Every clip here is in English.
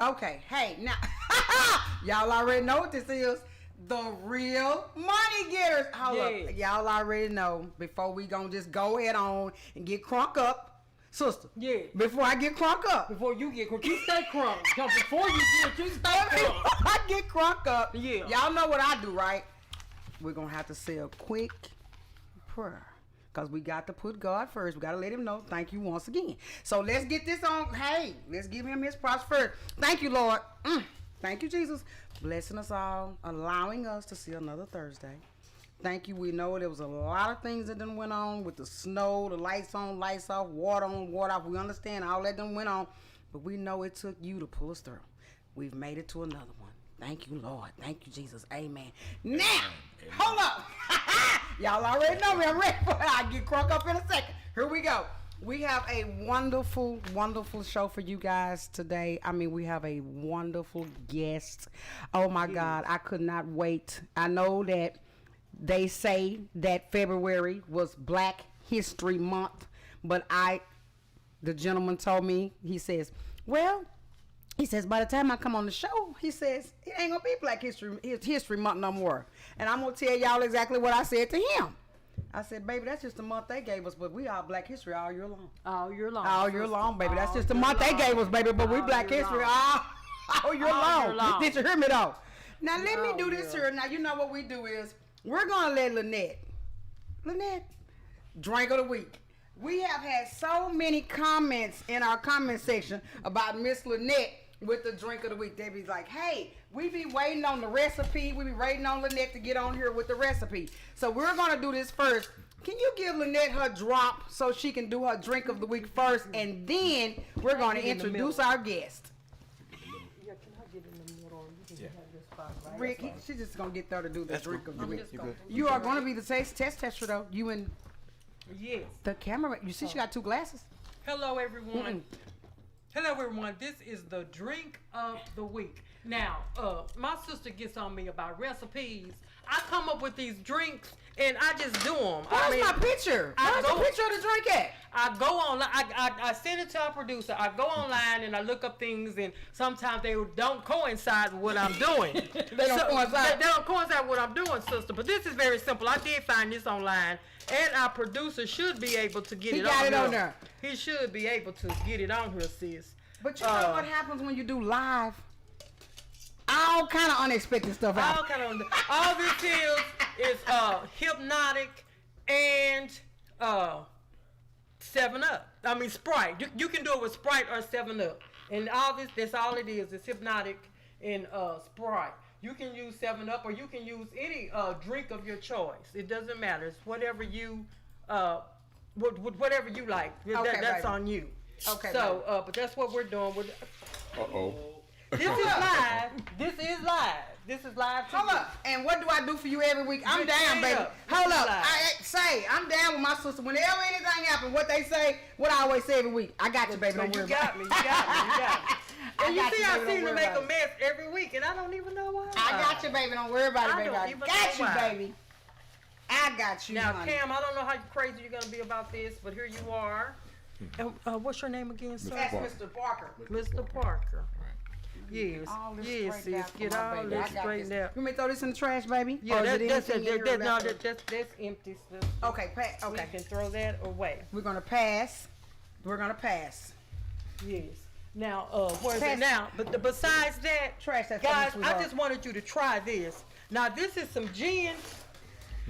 Okay, hey, now, y'all already know what this is. The real money getters. Hold up. Y'all already know. Before we gonna just go head on and get crunk up. Sister. Yeah. Before I get crunk up. Before you get crunk. You stay crunk. Before you stay crunk. I get crunk up. Yeah. Y'all know what I do, right? We're gonna have to say a quick prayer. Because we got to put God first. We got to let him know. Thank you once again. So let's get this on. Hey, let's give him his props first. Thank you, Lord. Thank you, Jesus. Blessing us all. Allowing us to see another Thursday. Thank you. We know there was a lot of things that done went on with the snow, the lights on, lights off, water on, water off. We understand all that done went on. But we know it took you to pull us through. We've made it to another one. Thank you, Lord. Thank you, Jesus. Amen. Now, hold up. Y'all already know me. I'm ready for it. I'll get crunk up in a second. Here we go. We have a wonderful, wonderful show for you guys today. I mean, we have a wonderful guest. Oh, my God. I could not wait. I know that they say that February was Black History Month, but the gentleman told me, he says, well, he says, by the time I come on the show, he says, it ain't going to be Black History Month no more. And I'm going to tell y'all exactly what I said to him. I said, baby, that's just the month they gave us, but we are Black History all year long. All year long. All year long, baby. That's just the month they gave us, baby, but we Black History all year long. Did you hear me, though? Now, let me do this here. Now, you know what we do is, we're going to let Lynette, drink of the week. We have had so many comments in our comment section about Miss Lynette with the drink of the week. They be like, hey, we be waiting on the recipe. We be waiting on Lynette to get on here with the recipe. So we're going to do this first. Can you give Lynette her drop so she can do her drink of the week first? And then we're going to introduce our guest. Yeah, can I get in the middle? You can have this spot, right? Rick, she's just going to get there to do the drink of the week. You, you are going to be the test tester, though. You and yes. The camera. You see she got two glasses. Hello, everyone. Hello, everyone. This is the drink of the week. Now, my sister gets on me about recipes. I come up with these drinks and I just do them. Where's my picture? Where's the picture of the drink at? I go online. I send it to our producer. I go online and I look up things, and sometimes they don't coincide with what I'm doing. They don't coincide. They don't coincide with what I'm doing, sister. But this is very simple. I did find this online, and our producer should be able to get it on here. He got it on there. He should be able to get it on here, sis. But you know what happens when you do live? All kind of unexpected stuff happens. All this is Hypnotic and 7-Up. I mean Sprite. You can do it with Sprite or 7-Up. And all this, that's all it is. It's Hypnotic and Sprite. You can use 7-Up or you can use any drink of your choice. It doesn't matter. It's whatever you whatever you like. Okay, that's on you. Okay. So, but that's what we're doing with. This is live. This is live. Hold up. And what do I do for you every week? I'm down, baby. Hold up. I'm down with my sister. Whenever anything happens, what they say, what I always say every week. I got you, baby. Don't worry about me. You got me. And you see, I seem to make a mess every week, and I don't even know why. I got you, baby. Don't worry about it, baby. I got you, baby. I got you. Now, Cam, I don't know how crazy you're gonna be about this, but here you are. And what's your name again, sir? That's Mr. Parker. Mr. Parker. Yes. Yes, sis. Get all this straightened out. You may throw this in the trash, baby? Yeah, that's empty stuff. Okay, okay. We can throw that away. We're gonna pass. Yes. Now, where's it now? But besides that, trash that, guys, I just wanted you to try this. Now, this is some gin.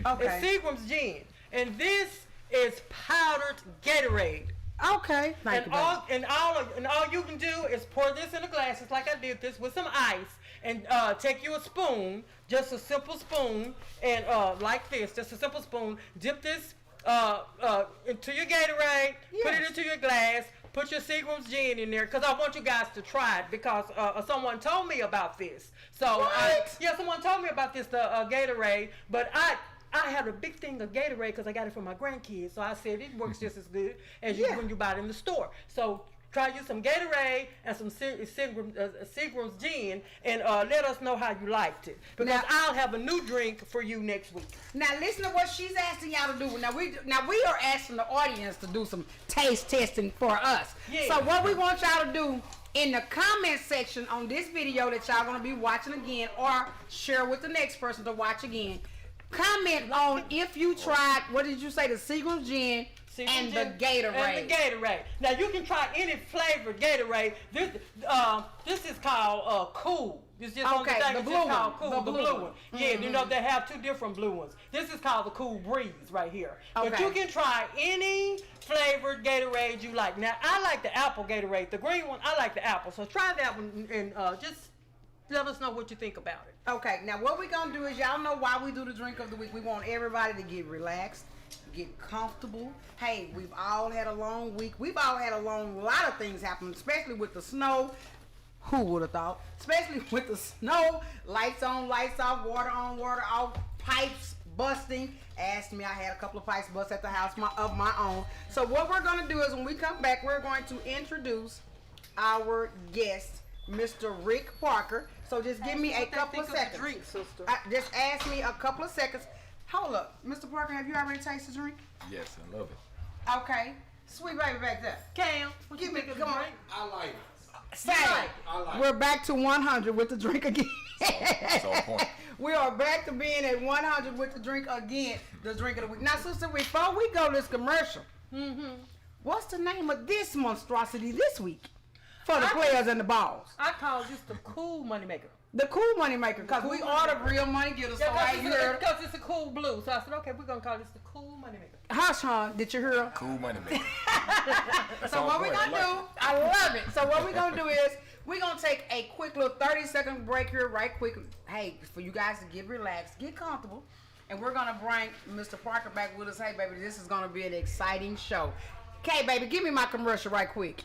Okay. It's Seagram's gin, and this is powdered Gatorade. Okay. And all you can do is pour this in the glasses like I did this with some ice, and take you a spoon, just a simple spoon, and like this, just a simple spoon. Dip this into your Gatorade, put it into your glass, put your Seagram's gin in there, because I want you guys to try it, because someone told me about this. So someone told me about this Gatorade, but I had a big thing of Gatorade because I got it from my grandkids. So I said it works just as good as when you buy it in the store. So try you some Gatorade and some Seagram's gin, and let us know how you liked it. Because I'll have a new drink for you next week. Now listen to what she's asking y'all to do. Now we are asking the audience to do some taste testing for us. Yeah. So what we want y'all to do, in the comment section on this video that y'all gonna be watching again, or share with the next person to watch again. Comment on if you tried, what did you say, the Seagram's Gin and the Gatorade. And the Gatorade. Now you can try any flavored Gatorade. This is called Cool. This is just Okay, the the thing. blue It's called one. Cool, The the blue blue one. one. Yeah, you know they have two different blue ones. This is called the Cool Breeze right here. But Okay. you can try any flavored Gatorade you like. Now I like the apple Gatorade. The green one, I like the apple. So try that one and just let us know what you think about it. Okay, now what we're gonna do is, y'all know why we do the drink of the week. We want everybody to get relaxed, get comfortable. Hey, we've all had a long week. We've all had a lot of things happen, especially with the snow. Who would have thought? Especially with the snow, lights on, lights off, water on, water off, pipes busting. Asked me, I had a couple of pipes bust at the house of my own. So what we're gonna do is, when we come back, we're going to introduce our guest, Mr. Rick Parker. So just give me a couple of seconds. Drink, sister. Just ask me a couple of seconds. Hold up, Mr. Parker, have you already tasted the drink? Yes, I love it. Okay, sweet baby back there. Cam, what Give you me, think of come the on. drink? I like it. Say, like I like we're back to 100 with the drink again. So point. We are back to being at 100 with the drink again, the drink of the week. Now, sister, before we go to this commercial, what's the name of this monstrosity this week for the players and the balls? I call this the Cool Moneymaker. The cool money maker, because we are the real money getters. So right here, Because it's a cool blue. So I said, okay, we're going to call this the Cool Moneymaker. hush, hon, did you hear her? Cool money, man. So what we're gonna do, I love it. So what we're gonna do is, we're gonna take a quick little 30-second break here, right quick. Hey, for you guys to get relaxed, get comfortable, and we're gonna bring Mr. Parker back with us. Hey, baby, this is gonna be an exciting show. Okay, baby, give me my commercial right quick.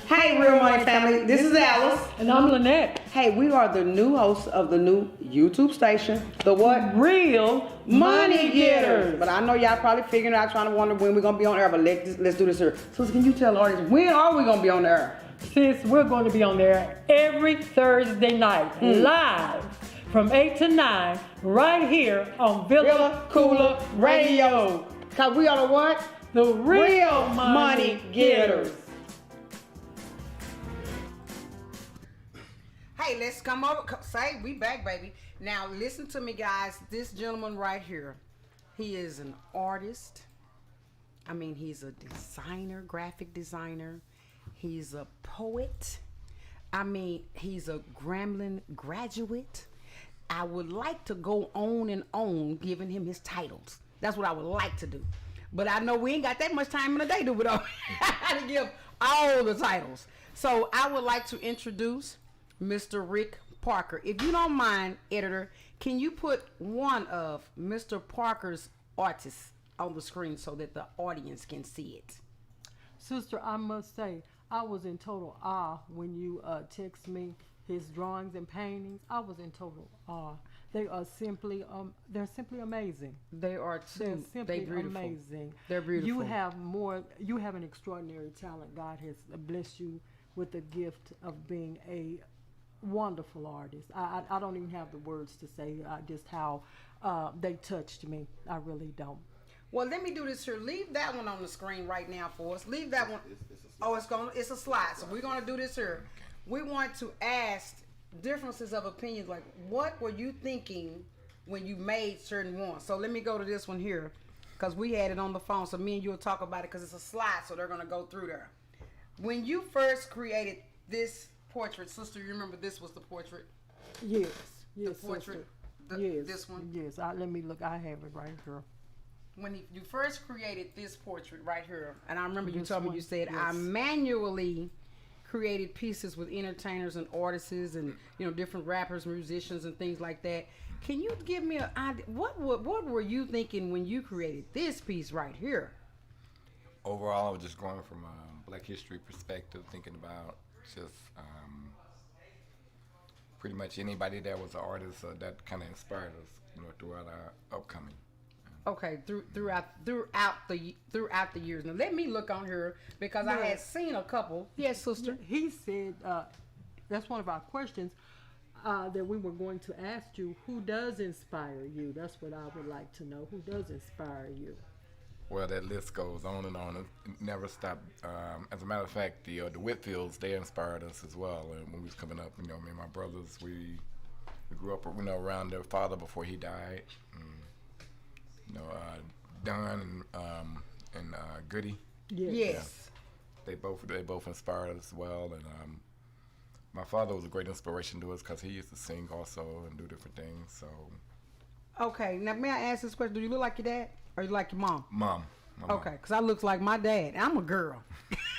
Hey, Real Money family, this is Alice. And I'm Lynette. Hey, we are the new hosts of the new YouTube station, the what? Real Money Getters. But I know y'all probably figuring out, trying to wonder when we're gonna be on air. But let's do this here. So can you tell the audience, when are we gonna be on the air? Sis, we're going to be on there every Thursday night, live from 8 to 9, right here on Villa Koola Radio. Cause we are the what? The Real Money Getters. Hey, let's come over. Say, we back, baby. Now, listen to me, guys. This gentleman right here, he is an artist. I mean, he's a designer, graphic designer. He's a poet. I mean, he's a Grambling graduate. I would like to go on and on giving him his titles. That's what I would like to do. But I know we ain't got that much time in the day, do we, though? to give all the titles. So I would like to introduce Mr. Rick Parker. If you don't mind, editor, can you put one of Mr. Parker's artists on the screen so that the audience can see it? Sister, I must say, I was in total awe when you text me his drawings and paintings. I was in total awe. They are simply, they're simply amazing. They are too. They're simply They're beautiful. amazing. They're beautiful. You have an extraordinary talent. God has blessed you with the gift of being a wonderful artist. I don't even have the words to say just how they touched me. I really don't. Well, let me do this here. Leave that one on the screen right now for us. Leave that one. It's a slide. So we're gonna do this here. We want to ask differences of opinions. Like, what were you thinking when you made certain ones? So let me go to this one here, because we had it on the phone. So me and you will talk about it, because it's a slide. So they're gonna go through there. When you first created this portrait, sister, you remember this was the portrait? Yes. Yes, The portrait. sister. Yes. This one. Yes. Let me look. I have it right here. When you first created this portrait right here, and I remember you This told me, one, you said, I yes. manually created pieces with entertainers and artists and different rappers, musicians, and things like that. Can you give me an idea? What were you thinking when you created this piece right here? Overall, I was just going from a Black history perspective, thinking about just pretty much anybody that was an artist that kind of inspired us, throughout our upcoming. Okay, throughout the years. Now let me look on here, because I had seen a couple. Yes, sister. He said that's one of our questions that we were going to ask you. Who does inspire you? That's what I would like to know. Who does inspire you? Well, that list goes on and on. It never stopped. As a matter of fact, the Whitfields, they inspired us as well. And when we was coming up, me and my brothers, we grew up, around their father before he died. Don and Goody. Yes. They both inspired us as well. And my father was a great inspiration to us because he used to sing also and do different things. So. Okay, now may I ask this question? Do you look like your dad or you like your mom? Mom. Okay, because I look like my dad. I'm a girl.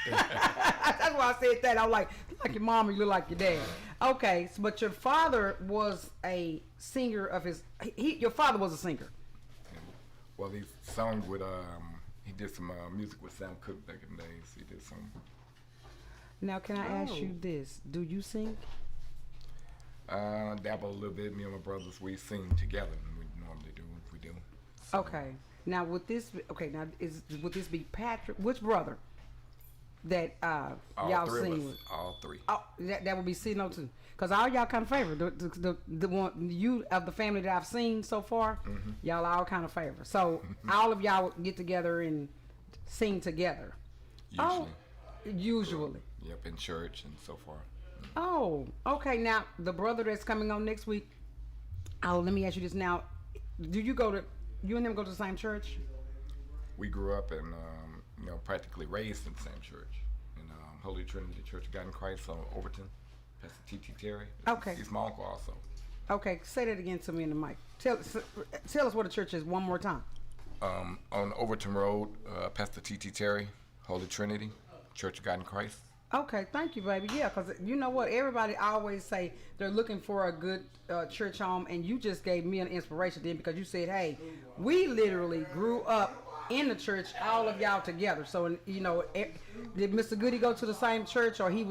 That's why I said that. I was like, you look like your mom or you look like your dad. Okay, so, but your father was a singer of his. Your father was a singer. Well, he sung with he did some music with Sam Cooke back in the days. He did some. Now, can I ask you this? Do you sing? Dabble a little bit. Me and my brothers, we sing together. We normally do. We do. So, Okay. Now, would this be Patrick? Which brother that all y'all three sing of us. with? All three. Oh, that would be Sino too. Cause all y'all kind of favorite. The one you of the family that I've seen so far, y'all all kind of favorite. So all of y'all get together and sing together. Usually. Usually. Yep, in church and so forth. Oh, okay. Now the brother that's coming on next week. Oh, let me ask you this now. Do you and them go to the same church? We grew up and practically raised in the same church in Holy Trinity Church of God in Christ on Overton. Pastor T.T. Terry. Okay. He's my uncle also. Okay, say that again to me in the mic. Tell us what the church is one more time. On Overton Road, Pastor T.T. Terry, Holy Trinity Church of God in Christ. Okay, thank you, baby. Yeah, because you know what? Everybody always say they're looking for a good church home, and you just gave me an inspiration then because you said, hey, we literally grew up in the church, all of y'all together. So, did Mr. Goody go to the same church, or he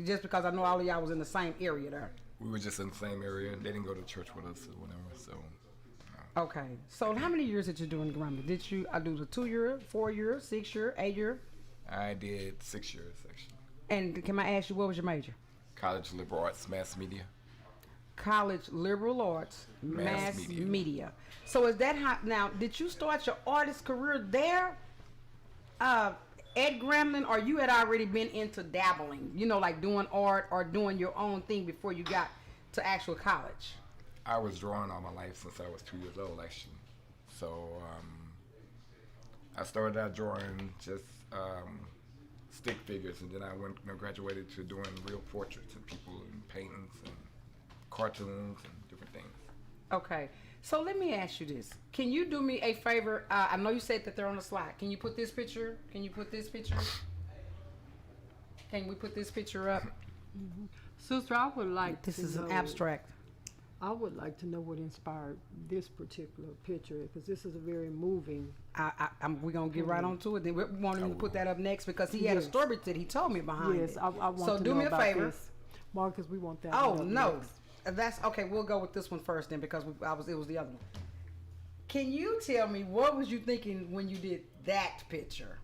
just because I know all of y'all was in the same area there? We were just in the same area. They didn't go to church with us or whatever, so. Okay, so how many years did you do in Grambling? Did you do the 2 year, 4 year, 6 year, 8 year? I did 6 years, actually. And can I ask you, what was your major? College Liberal Arts, Mass Media. College Liberal Arts, Mass Media. So is that how, now, did you start your artist career there at Grambling, or you had already been into dabbling, like doing art or doing your own thing before you got to actual college? I was drawing all my life since I was 2 years old, actually. So I started out drawing just stick figures, and then I went, graduated to doing real portraits of people and paintings and cartoons and different things. Okay, so let me ask you this. Can you do me a favor? I know you said that they're on the slide. Can you put this picture? Can we put this picture up? Sister, I would like This to is know, an abstract. I would like to know what inspired this particular picture, because this is a very moving. We're going to get right on to it. Then we want him to put that up next because he had a story that he told me behind it. Yes, I want so to do know me a about favor. this. Marcus, we want that. Oh, one up no. next. That's okay. We'll go with this one first then because it was the other one. Can you tell me what was you thinking when you did that picture?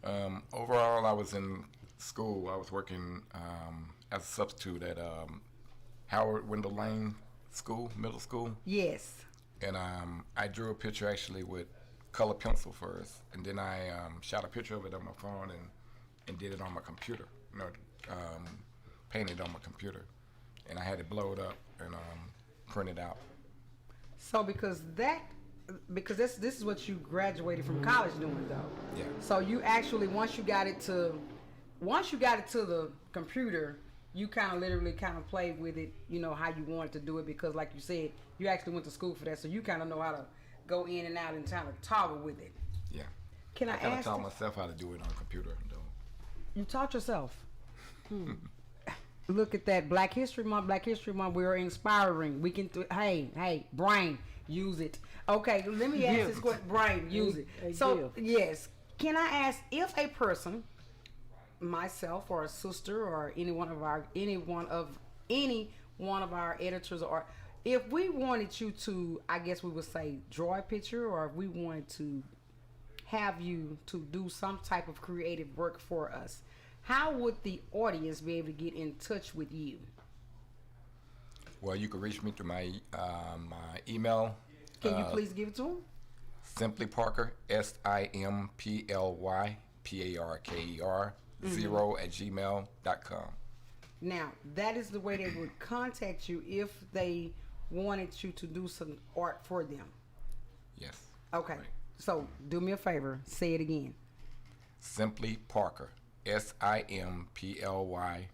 Overall, I was in school. I was working as a substitute at Howard Wendell Lane School, middle school. Yes. And I drew a picture actually with color pencil first, and then I shot a picture of it on my phone and did it on my computer. Painted on my computer, and I had it blowed up and printed out. So because this is what you graduated from college doing though. Yeah. So you actually once you got it to the computer, you kind of literally played with it, how you wanted to do it, because like you said, you actually went to school for that, so you kind of know how to go in and out and kind of toggle with it. Yeah. Can I kind of ask? taught myself how to do it on computer though. You taught yourself. Look at that. Black History Month, we're inspiring. We can hey, brain, use it. Okay, let me ask this question. Brain, use it. So yes, can I ask if a person, myself or a sister or any one of our editors, or if we wanted you to, I guess we would say, draw a picture, or if we wanted to have you to do some type of creative work for us, how would the audience be able to get in touch with you? Well, you can reach me through my my email. Can you please give it to them? Simply Parker, SIMPLYPARKER 0 @gmail.com. Now, that is the way they would contact you if they wanted you to do some art for them. Yes. Okay. Right. So, do me a favor. Say it again. Simply Parker, SIMPLYPARKER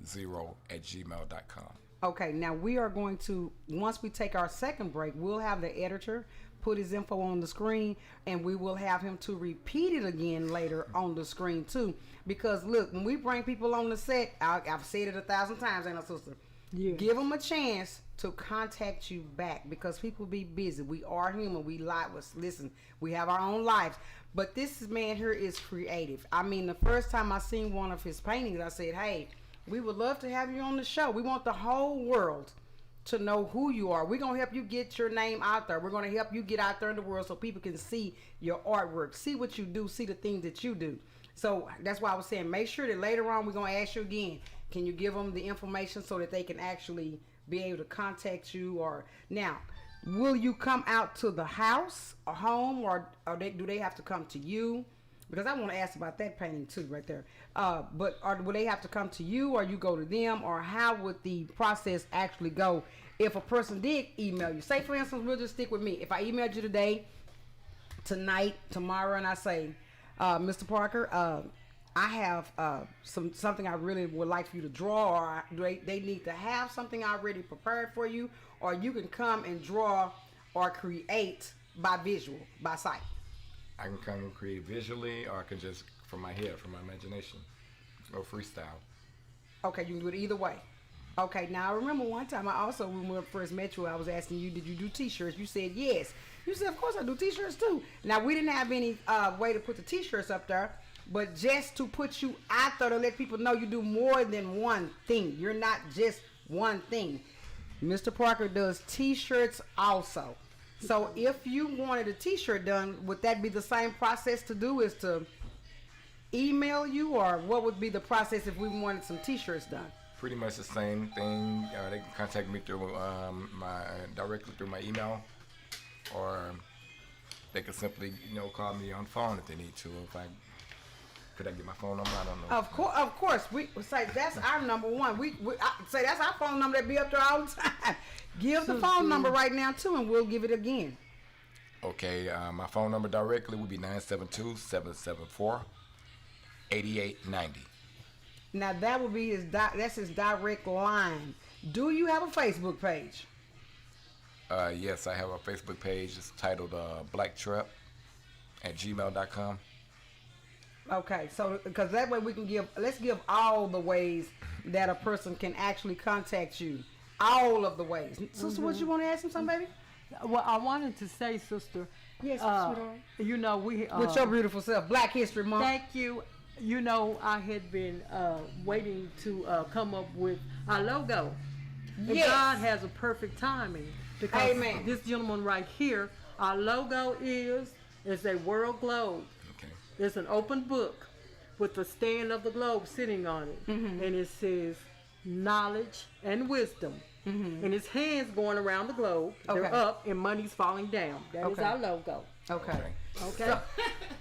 0 @gmail.com. Okay. Now, we are going to, once we take our second break, we'll have the editor put his info on the screen, and we will have him to repeat it again later on the screen, too. Because, look, when we bring people on the set, I've said it 1,000 times, ain't I, sister? Yeah. Give them a chance to contact you back, because people be busy. We are human. We lie. Listen, we have our own lives. But this man here is creative. I mean, the first time I seen one of his paintings, I said, hey, we would love to have you on the show. We want the whole world to know who you are. We're going to help you get your name out there. We're going to help you get out there in the world so people can see your artwork, see what you do, see the things that you do. So that's why I was saying, make sure that later on we're going to ask you again, can you give them the information so that they can actually be able to contact you? Or now, will you come out to the house or home, or do they have to come to you? Because I want to ask about that painting too, right there. Will they have to come to you, or you go to them, or how would the process actually go if a person did email you? Say, for instance, we'll just stick with me. If I emailed you today, tonight, tomorrow, and I say, Mr. Parker, I have something I really would like for you to draw, or they need to have something already prepared for you, or you can come and draw or create by visual, by sight. I can come and create visually, or I can just from my head, from my imagination. No freestyle. Okay, you can do it either way. Okay, now I remember one time when we first met you, I was asking you, did you do t-shirts? You said yes. You said, of course I do t-shirts too. Now, we didn't have any way to put the t-shirts up there, but just to put you out there to let people know you do more than one thing. You're not just one thing. Mr. Parker does t-shirts also. So if you wanted a t-shirt done, would that be the same process to do, is to email you, or what would be the process if we wanted some t-shirts done? Pretty much the same thing. They can contact me through directly through my email, or they can simply call me on phone if they need to. Could I get my phone number? I don't know. Of course. We say that's our number one. I say that's our phone number that be up there all the time. Give the phone number right now too, and we'll give it again. Okay, my phone number directly would be 972-774-8890. Now that would be that's his direct line. Do you have a Facebook page? Yes, I have a Facebook page. It's titled blacktrap@gmail.com. Okay, so because that way we can let's give all the ways that a person can actually contact you. All of the ways. Sister, what you want to ask him something, baby? Well, I wanted to say, sister. Yes, sweetheart. We with your beautiful self, Black History Month. Thank you. I had been waiting to come up with our logo. And Yes. God has a perfect timing, because Amen. this gentleman right here, our logo is a world globe. Okay. It's an open book with the stand of the globe sitting on it, and it says knowledge and wisdom. And his hands going around the globe. Okay. They're up and money's falling down. That is Okay. our logo. Okay. Okay.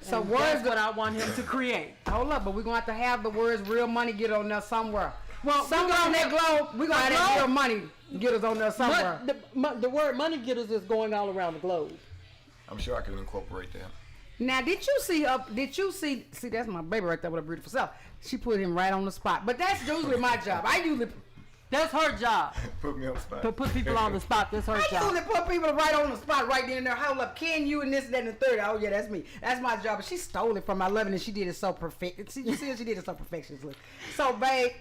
So And words that's what I want him to create. Hold up, but we're going to have the words "real money" get on there somewhere. Well, somewhere on that globe, we're going to have that "real money" get us on there somewhere. The word money getters is going all around the globe. I'm sure I can incorporate that. Now, did you see? See, that's my baby right there with a beautiful self. She put him right on the spot. But that's usually my job. That's her job. Put me on the spot. To put people on the spot. That's her I job. usually put people right on the spot, right then and there. Hold up, can you and this, that, and the third? Oh yeah, that's me. That's my job. But she stole it from my loving, and she did it so perfect. See, you see, she did it so perfectionistly. So, babe,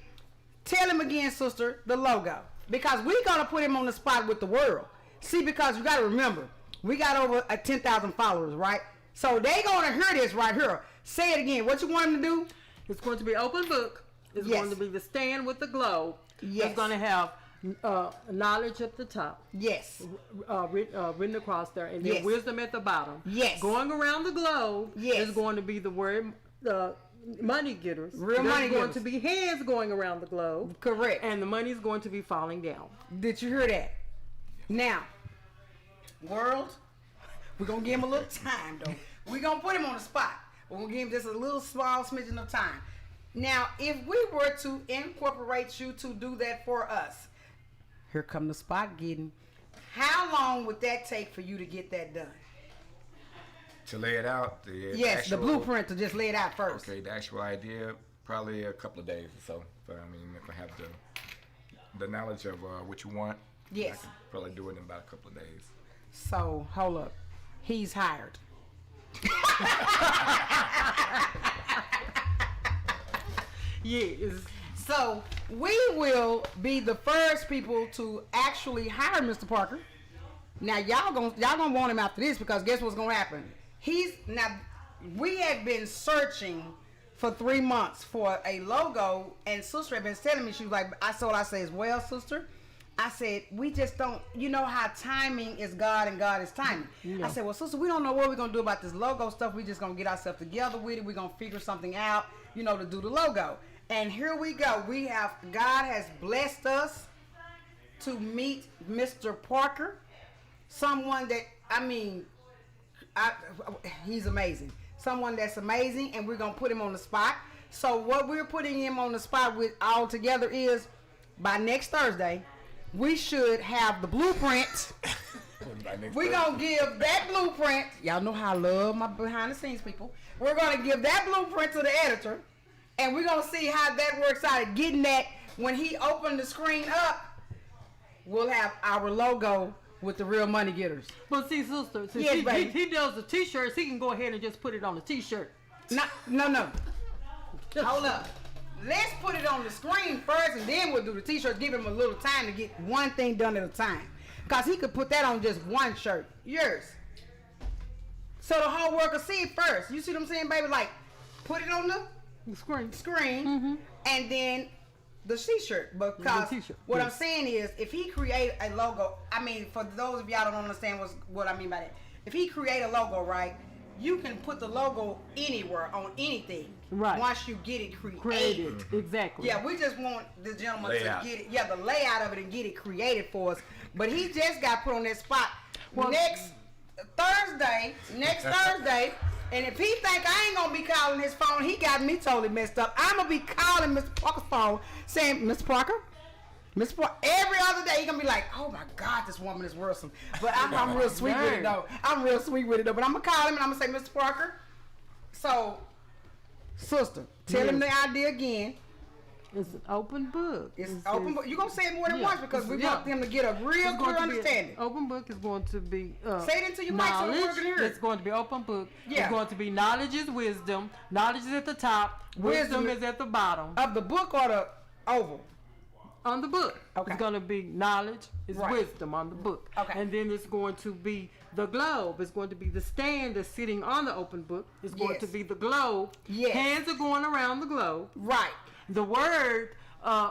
tell him again, sister, the logo, because we're gonna put him on the spot with the world. See, because you gotta remember, we got over 10,000 followers, right? So they gonna hear this right here. Say it again. What you want him to do? It's going to be open book. It's Yes. going to be the stand with the globe. Yes. It's going to have knowledge at the top. Yes. Written across there, and then Yes. wisdom at the bottom. Yes. Going around the globe Yes. is going to be the word money getters. Real There's money going getters. to be hands going around the globe. Correct. And the money is going to be falling down. Did you hear that? Now, world, We're going to give him a little time, though. We're going to put him on the spot. We're going to give him just a little small smidgen of time. Now, if we were to incorporate you to do that for us, here come the spot getting. How long would that take for you to get that done? To lay it out, Yes, the blueprint to just lay it out first. Okay, the actual idea, probably a couple of days or so. But I mean, if I have the knowledge of what you want, Yes. I can probably do it in about a couple of days. So, hold up. He's hired. Yes. So, we will be the first people to actually hire Mr. Parker. Now, y'all gonna want him after this, because guess what's gonna happen? We had been searching for 3 months for a logo, and sister had been telling me, she was like, I said, well, sister, I said, we just don't, you know how timing is God and God is timing. Yeah. I said, well, sister, we don't know what we're going to do about this logo stuff. We just going to get ourselves together with it. We're going to figure something out, to do the logo. And here we go. God has blessed us to meet Mr. Parker, someone that, he's amazing. Someone that's amazing, and we're going to put him on the spot. So what we're putting him on the spot with all together is, by next Thursday, we should have the blueprint. We're going to give that blueprint. Y'all know how I love my behind the scenes people. We're going to give that blueprint to the editor, and we're going to see how that works out at getting that. When he opened the screen up, we'll have our logo with the real money getters. But see, sister, since Yes, baby. he does the t-shirts, he can go ahead and just put it on the t-shirt. No. Hold up. Let's put it on the screen first, and then we'll do the t-shirt. Give him a little time to get one thing done at a time. Because he could put that on just one shirt. Yours. So the whole world could see it first. You see what I'm saying, baby? Like, put it on the Screen. screen, and then the t-shirt. Because The t-shirt, what yes. I'm saying is, if he create a logo, for those of y'all that don't understand what I mean by that. If he create a logo, right, you can put the logo anywhere on anything. Right. Once you get it created. Created. Exactly. Yeah, we just want the gentleman Layout. to get it. Yeah, the layout of it and get it created for us. But he just got put on that spot Well- next Thursday, and if he think I ain't gonna be calling his phone, he got me totally messed up. I'm gonna be calling Mr. Parker's phone saying, Mr. Parker, every other day he gonna be like, oh my God, this woman is worrisome. But I'm real sweet with it though. But I'm gonna call him and I'm gonna say, Mr. Parker. So, sister, tell him the idea again. It's an open book. It's open book. You're going to say it more than Yeah, once because we yeah. want them to get a real It's clear going to be understanding. Open book is going to be Say it into your mic so the knowledge. world can hear it. It's going to be open book. Yeah. It's going to be knowledge is wisdom. Knowledge is at the top. Wisdom is at the bottom. Of the book or the oval? On the book. Okay. It's going to be knowledge is Right. wisdom on the book. Okay. And then it's going to be the globe. It's going to be the stand that's sitting on the open book. It's going Yes. to be the globe. Yes. Hands are going around the globe. Right. The word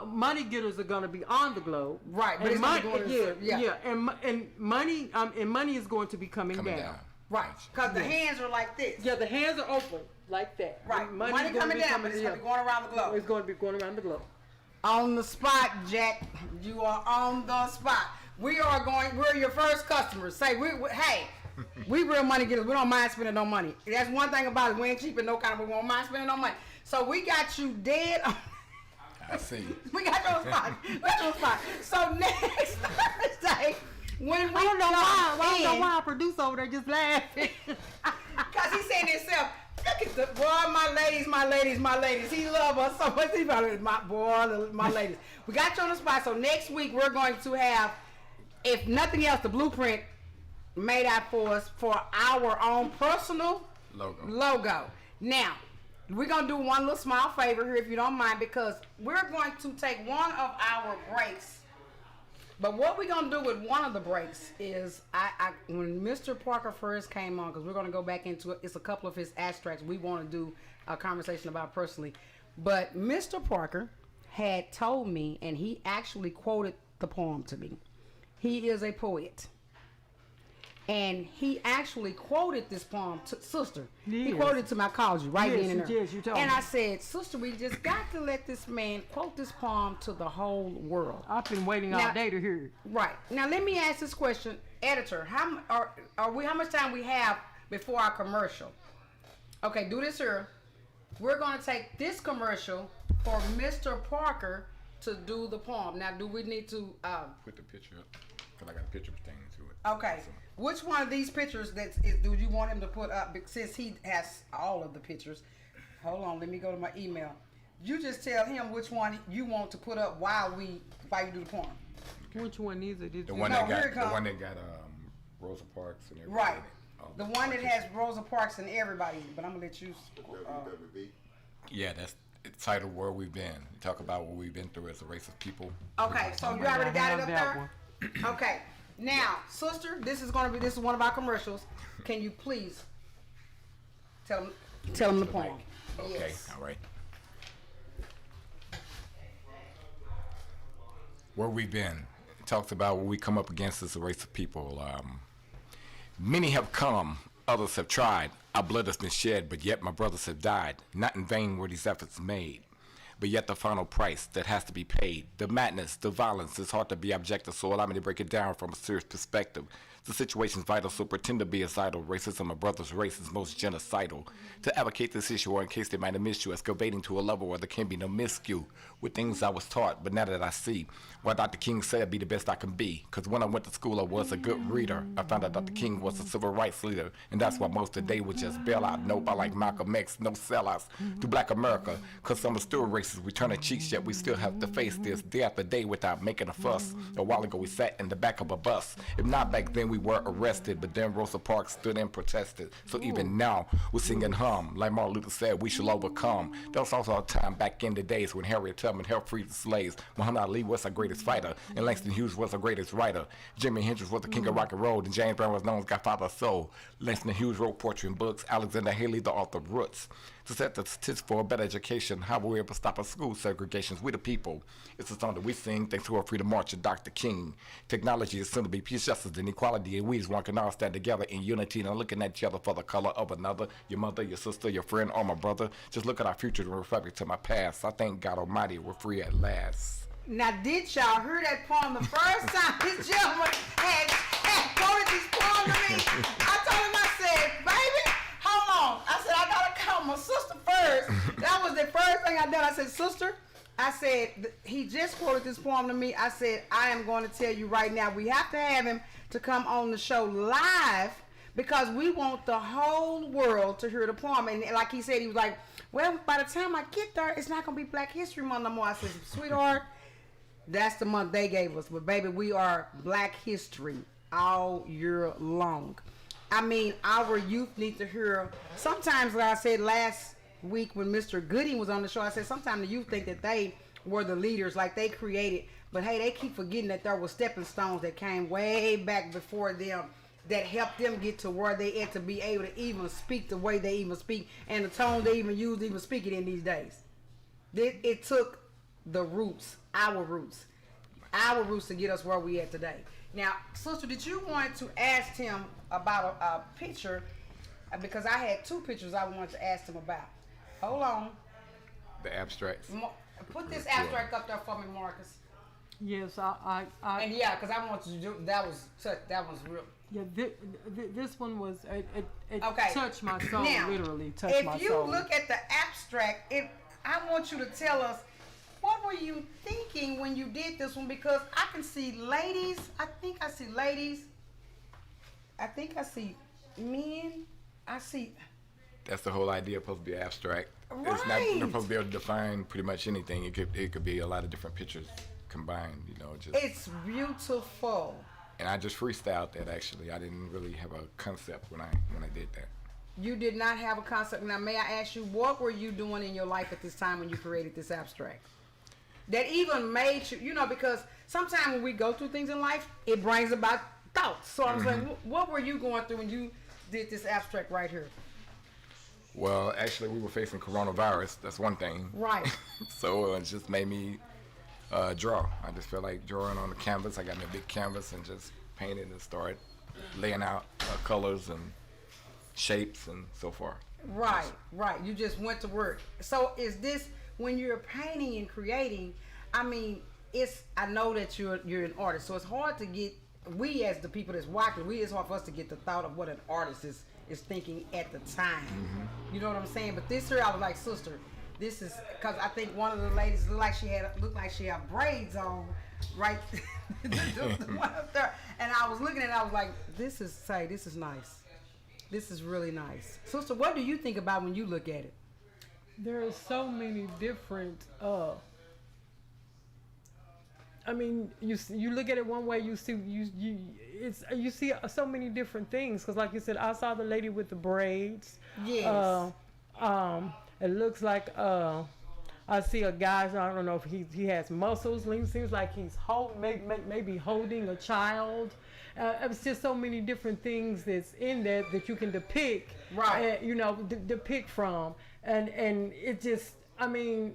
money getters are going to be on the globe. Right, but And it's gonna money, be going to- yeah. and money is going to be coming down. Right. Because the hands are like this. Yeah, the hands are open like that. Right. And Money money's gonna coming be down, but it's going to be going around the globe. It's going to be going around the globe. On the spot, Jack. You are on the spot. We're your first customers. Say, hey, we real money getters. We don't mind spending no money. That's one thing about it. We ain't cheap in no kind of, we won't mind spending no money. So we got you dead on. I see. We got your spot. So next Thursday, when we I don't know why. I don't know in, why our producer over there just laughing. Cause he saying to himself, look at the boy, my ladies. He love us so much. He probably my ladies. We got you on the spot. So next week we're going to have, if nothing else, the blueprint made out for us for our own personal logo. Now, we're going to do one little small favor here if you don't mind, because we're going to take one of our breaks. But what we're going to do with one of the breaks is, when Mr. Parker first came on, because we're going to go back into it, it's a couple of his abstracts we want to do a conversation about personally. But Mr. Parker had told me, and he actually quoted the poem to me. He is a poet. And he actually quoted this poem to Sister. He Yes. quoted it to me. I called you right Yes, then and there. yes, you told and me. I said, Sister, we just got to let this man quote this poem to the whole world. I've been waiting all Now- day to hear it. Right. Now let me ask this question, editor. How much time we have before our commercial? Okay, do this here. We're gonna take this commercial for Mr. Parker to do the poem. Now, do we need to? Put the picture up, because I got a picture pertaining to it. Okay. Which one of these pictures do you want him to put up? Since he has all of the pictures. Hold on. Let me go to my email. You just tell him which one you want to put up while you do the poem. Which one is it? The one No, that here got it come. Rosa Parks and everything. Right. in it. All The one that has Rosa Parks and everybody. But I'm gonna let you. Yeah, that's it's titled "Where We've Been." You talk about what we've been through as a race of people. Okay. So you already got it up there. Okay. Now, Sister, this is one of our commercials. Can you please tell him the poem? Okay, Yes. all right. Where we've been. It talks about what we come up against as a race of people. Many have come, others have tried. Our blood has been shed, but yet my brothers have died. Not in vain were these efforts made, but yet the final price that has to be paid. The madness, the violence, it's hard to be objective, so allow me to break it down from a serious perspective. The situation's vital, so pretend to be as idle. Racism, a brother's race, is most genocidal. To advocate this issue, or in case they might have missed you, excavating to a level where there can be no miscue. With things I was taught, but now that I see what Dr. King said, be the best I can be. Cause when I went to school, I was a good reader. I found out Dr. King was a civil rights leader, and that's why most today was just bailout. Nope, I like Malcolm X, no sellouts to black America. Cause some are still racist, we turn our cheeks, yet we still have to face this day after day without making a fuss. A while ago we sat in the back of a bus. If not back then we were arrested, but then Rosa Parks stood and protested. So even now we're singing hum. Like Martin Luther said, we shall overcome. There was also a time back in the days when Harriet Tubman helped free the slaves. Muhammad Ali was our greatest fighter, and Langston Hughes was our greatest writer. Jimi Hendrix was the king of rock and roll, and James Brown was known as Godfather of Soul. Langston Hughes wrote poetry and books. Alexander Haley, the author of Roots. To set the statistics for a better education, how will we ever stop our school segregations? We the people. It's a song that we sing thanks to our freedom march of Dr. King. Technology is soon to be peace, justice, and equality, and we as one can all stand together in unity and looking at each other for the color of another. Your mother, your sister, your friend, or my brother. Just look at our future and reflect to my past. I thank God Almighty we're free at last. Now, did y'all hear that poem the first time this gentleman had quoted this poem to me? I told him, I said, baby, hold on. I said, I gotta call my sister first. That was the first thing I did. I said, sister, I said, he just quoted this poem to me. I said, I am going to tell you right now, we have to have him to come on the show live because we want the whole world to hear the poem. And like he said, he was like, well, by the time I get there, it's not going to be Black History Month no more. I said, sweetheart, that's the month they gave us. But baby, we are Black History all year long. I mean, our youth need to hear. Sometimes, like I said last week when Mr. Gooding was on the show, I said sometimes the youth think that they were the leaders, like they created. But hey, they keep forgetting that there were stepping stones that came way back before them that helped them get to where they had to be able to even speak the way they even speak and the tone they even use to even speak it in these days. It took the roots, our roots to get us where we at today. Now, sister, did you want to ask him about a picture? Because I had two pictures I wanted to ask him about. Hold on. The abstracts. Put this abstract up there for me, Marcus. Yes, I And yeah, because I want to do that was real. yeah, this one was it Okay. touched my soul, Now, literally touched my soul. if you look at the abstract, I want you to tell us what were you thinking when you did this one, because I can see ladies. I think I see ladies. I think I see men. I see. That's the whole idea. Supposed to be abstract. It's not Right. supposed to be able to define pretty much anything. It could be a lot of different pictures combined. You know, just. It's beautiful. And I just freestyled that actually. I didn't really have a concept when I did that. You did not have a concept. Now, may I ask you, what were you doing in your life at this time when you created this abstract? That even made you, because sometimes when we go through things in life, it brings about thoughts. So I'm saying, what were you going through when you did this abstract right here? Well, actually, we were facing coronavirus. That's one thing. Right. So it just made me draw. I just felt like drawing on the canvas. I got me a big canvas and just painted and started laying out colors and shapes and so forth. Right, right. You just went to work. So is this when you're painting and creating? I mean, I know that you're an artist, so it's hard to get. We as the people that's watching, it's hard for us to get the thought of what an artist is thinking at the time. Mm-hmm. You know what I'm saying? But this year I was like, sister, this is because I think one of the ladies looked like she had braids on, right? The one up there. And I was looking at it, I was like, this is nice. This is really nice. Sister, what do you think about when you look at it? There are so many different. I mean, you look at it one way, you see so many different things. Because, like you said, I saw the lady with the braids. Yes. It looks like I see a guy. I don't know if he has muscles. It seems like he's maybe holding a child. It's just so many different things that's in there that you can depict. Right. Depict from, and it just, I mean,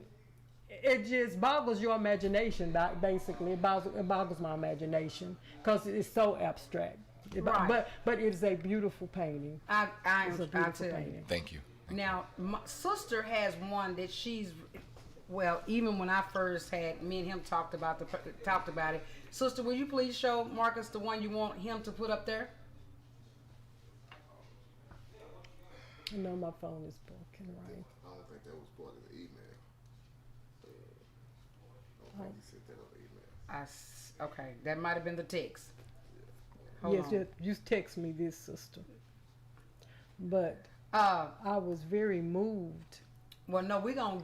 it just boggles your imagination. Basically, it boggles my imagination because it's so abstract. Right. But it's a beautiful painting. It's a beautiful painting. Thank you. Now, my sister has one that even when I first had me and him talked about it. Sister, will you please show Marcus the one you want him to put up there? No, my phone is broken, right? I don't think that was part of the email. I don't think you sent that on the email. Okay, that might have been the text. Yes, you text me this, sister. But I was very moved. Well, no, we're gonna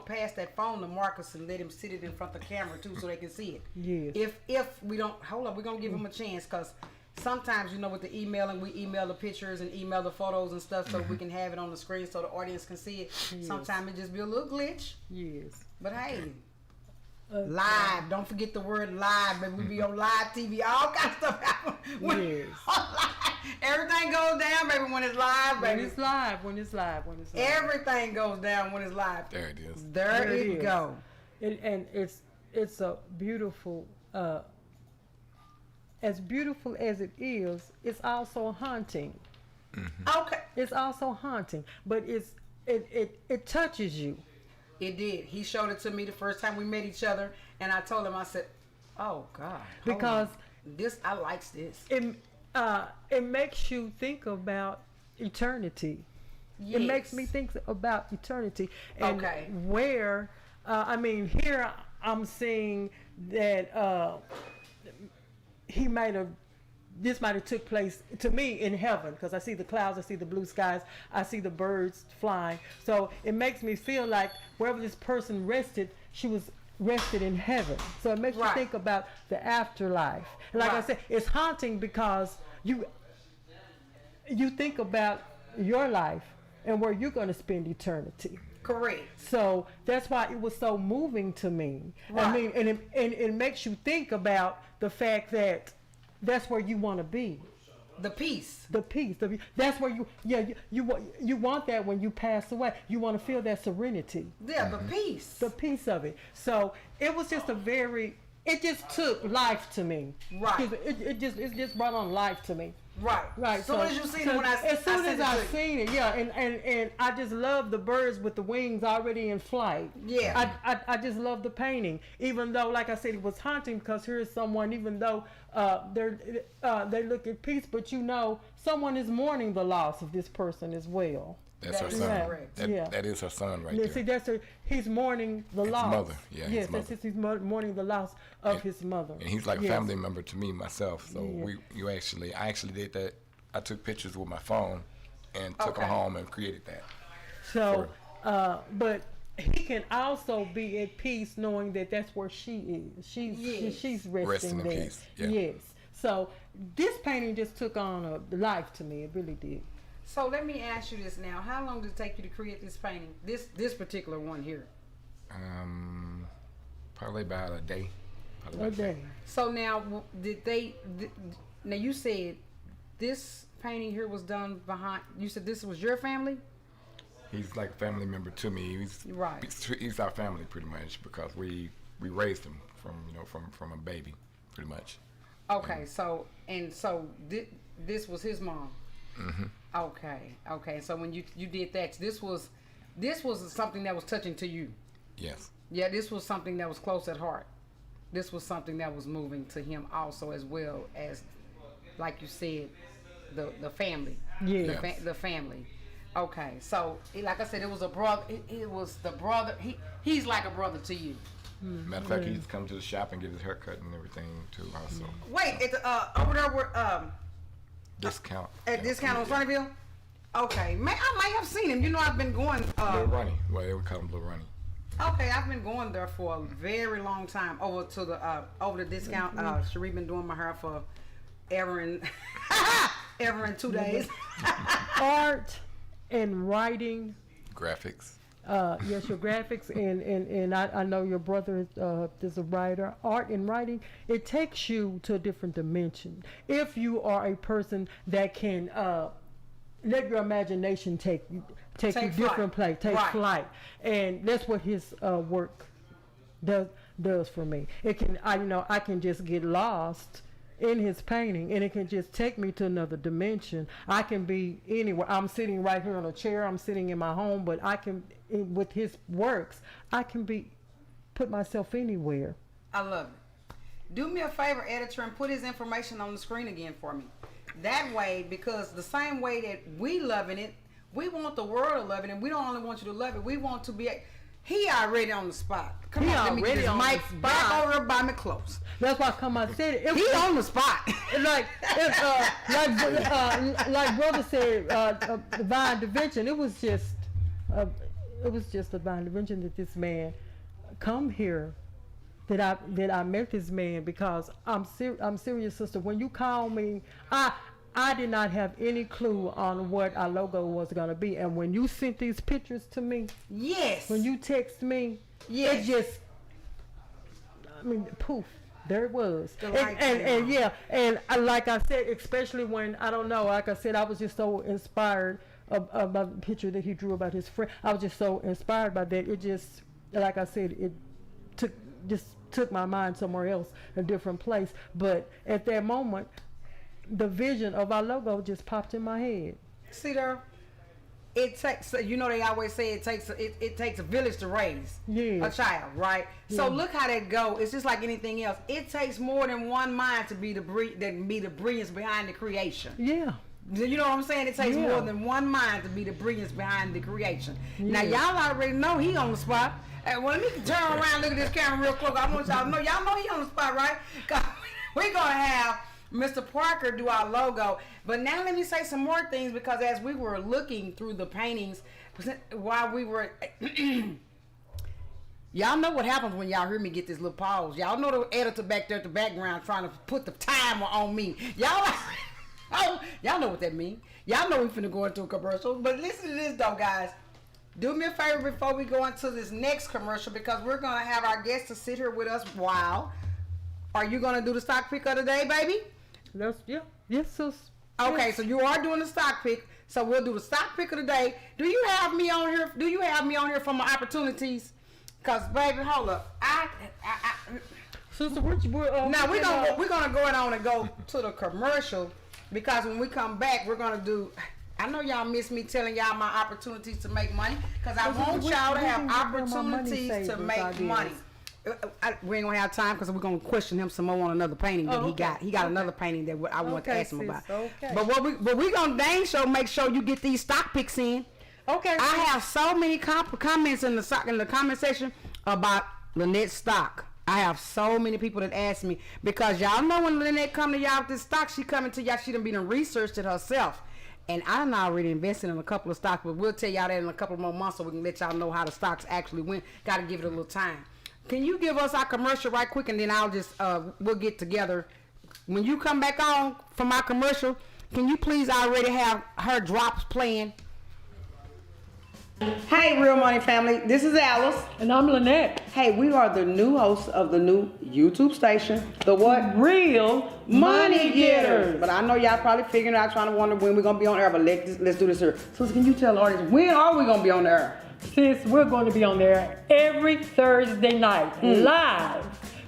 pass that phone to Marcus and let him sit it in front of the camera too, so they can see it. Yes. If we don't, hold up, we're gonna give him a chance because sometimes with the emailing, we email the pictures and email the photos and stuff so we can have it on the screen so the audience can see it. Yes. Sometimes it just be a little glitch. Yes. But hey. Live. Don't forget the word live, baby. We be on live TV. All kind of stuff happen. Yes. Everything goes down, baby, when it's live, baby. When it's live. Everything goes down when it's live. There it is. There it go. And it's a beautiful, as beautiful as it is, it's also haunting. Mm-hmm. Okay. It's also haunting, but it touches you. It did. He showed it to me the first time we met each other, and I told him, I said, "Oh God," because I likes this. It makes you think about eternity. Yes. It makes me think about eternity and where. Here I'm seeing that this might have took place to me in heaven because I see the clouds, I see the blue skies, I see the birds flying. So it makes me feel like wherever this person rested, she was rested in heaven. So it makes you think about the afterlife. And like I said, it's haunting because you think about your life and where you're going to spend eternity. Correct. So that's why it was so moving to me. Right. I mean, and it makes you think about the fact that that's where you want to be. The peace. That's where you want that when you pass away. You want to feel that serenity. Yeah, the peace. The peace of it. So it was just it just took life to me. Right. It just brought on life to me. Right. As soon as I seen it, and I just love the birds with the wings already in flight. Yeah. I just love the painting, even though, like I said, it was haunting because here is someone, even though they look at peace, but someone is mourning the loss of this person as well. That's her is son. correct. That is her son right there. See, he's mourning the loss. His mother. Yeah, yes, his mother. He's mourning the loss of his mother. And he's like a family member to me myself. So Yeah. I actually did that. I took pictures with my phone and took them home and created that. So, but he can also be at peace knowing that that's where she is. She's resting in there. peace. Yeah. Yes. So this painting just took on a life to me. It really did. So let me ask you this now. How long did it take you to create this painting? This particular one here? Probably about a day. A day. So now, now you said this painting here was done behind, you said this was your family? He's like a family member to me. He's our family pretty much because we raised him from a baby pretty much. Okay, so this was his mom. Okay. So when you did that, this was something that was touching to you. Yes. Yeah, this was something that was close at heart. This was something that was moving to him also, as well as, like you said, the family. Yeah. The family. Okay, so like I said, it was a brother. It was the brother. He's like a brother to you. Matter of fact, he used to come to the shop and get his hair cut and everything too. Also. Wait, at the over there where Discount. at Discount on Sunnyvale. Okay, I might have seen him. You know, I've been going. Little Runny. Well, they would call him Little Runny. Okay, I've been going there for a very long time. Over the Discount. Cherie been doing my hair for ever in 2 days. Art and writing. Graphics. Yes, your graphics and I know your brother is a writer. Art and writing, it takes you to a different dimension. If you are a person that can let your imagination take you different place, take flight, and that's what his work does for me. It can I can just get lost in his painting, and it can just take me to another dimension. I can be anywhere. I'm sitting right here on a chair. I'm sitting in my home, but I can, with his works, I can put myself anywhere. I love it. Do me a favor, editor, and put his information on the screen again for me. That way, because the same way that we loving it, we want the world to love it, and we don't only want you to love it. We want to be. He already on the spot. Come on, let me get this mic back over by me close. That's why I said it. He on the spot. like brother said, divine intervention. It was just divine intervention that this man come here. That I met this man, because I'm serious, sister. When you call me, I did not have any clue on what our logo was going to be. And when you sent these pictures to me, yes. When you text me, yes. It just, poof, there it was. And yeah, and like I said, especially when, I don't know, like I said, I was just so inspired about the picture that he drew about his friend. I was just so inspired by that. It just, like I said, it took my mind somewhere else, a different place. But at that moment, the vision of our logo just popped in my head. See there, it takes, you know, they always say it takes a village to raise a child, right? Yeah. So look how that go. It's just like anything else. It takes more than one mind to be the brilliance behind the creation. Yeah. You know what I'm saying? It takes more than one mind to be the brilliance behind the creation. Now y'all already know he on the spot. Hey, well, let me turn around and look at this camera real quick. I want y'all to know. Y'all know he on the spot, right? We're gonna have Mr. Parker do our logo. But now let me say some more things, because as we were looking through the paintings, while we were, y'all know what happens when y'all hear me get this little pause. Y'all know the editor back there at the background trying to put the timer on me. Y'all know what that means. Y'all know we finna go into a commercial. But listen to this though, guys. Do me a favor before we go into this next commercial, because we're gonna have our guests to sit here with us while. Are you gonna do the stock pick of the day, baby? Yes, sis. Okay, so you are doing the stock pick. So we'll do the stock pick of the day. Do you have me on here? Do you have me on here for my opportunities? Cause baby, hold up. Sister, now we're gonna go on and go to the commercial, because when we come back, we're gonna do. I know y'all miss me telling y'all my opportunities to make money, because I want y'all to have opportunities to make money. We ain't gonna have time, because we're gonna question him some more on another painting that he got. He got another painting that I want to ask him about. Okay. But we gonna dang sure make sure you get these stock picks in. Okay. I have so many comments in the comment section about Lynette stock. I have so many people that ask me, because y'all know when Lynette come to y'all with this stock, she coming to y'all. She done been researched it herself. And I'm already invested in a couple of stocks, but we'll tell y'all that in a couple more months, so we can let y'all know how the stocks actually went. Got to give it a little time. Can you give us our commercial right quick, and then I'll just we'll get together. When you come back on from our commercial, can you please already have her drops playing? Hey, Real Money family, this is Alice. And I'm Lynette. Hey, we are the new hosts of the new YouTube station, the what? Real Money Getters. But I know y'all probably figuring out, trying to wonder when we're going to be on air, but let's do this here. So can you tell the audience, when are we going to be on the air? Sis, we're going to be on there every Thursday night, live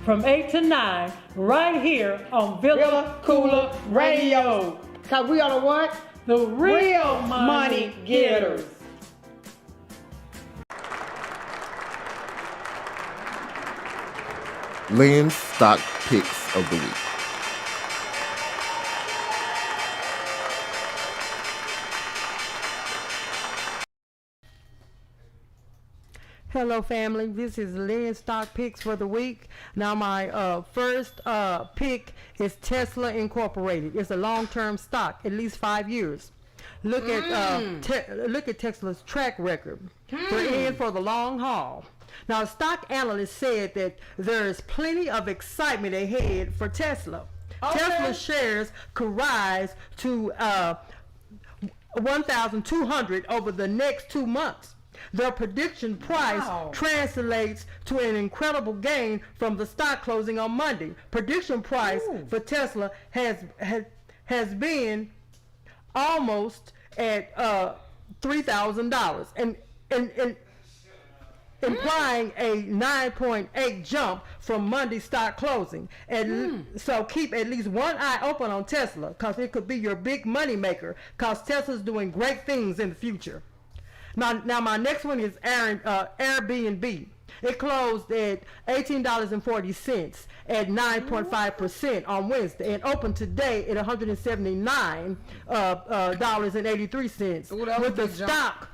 from 8 to 9 right here on Villa Koola Radio. Cause we are the what? The real money getters. Lynn's stock picks of the week. Hello, family. This is Lynn's stock picks for the week. Now, my first pick is Tesla Incorporated. It's a long-term stock, at least 5 years. Look at Tesla's track record. They're in for the long haul. Now, a stock analyst said that there is plenty of excitement ahead for Tesla. Okay. Tesla shares could rise to 1,200 over the next 2 months. Their prediction price translates to an incredible gain from the stock closing on Monday. Prediction price for Tesla has been almost at $3,000 and implying a 9.8 jump from Monday stock closing. And so keep at least one eye open on Tesla, because it could be your big money maker, because Tesla's doing great things in the future. Now my next one is Airbnb. It closed at $18.40 at 9.5% on Wednesday and opened today at $179.83 with the stock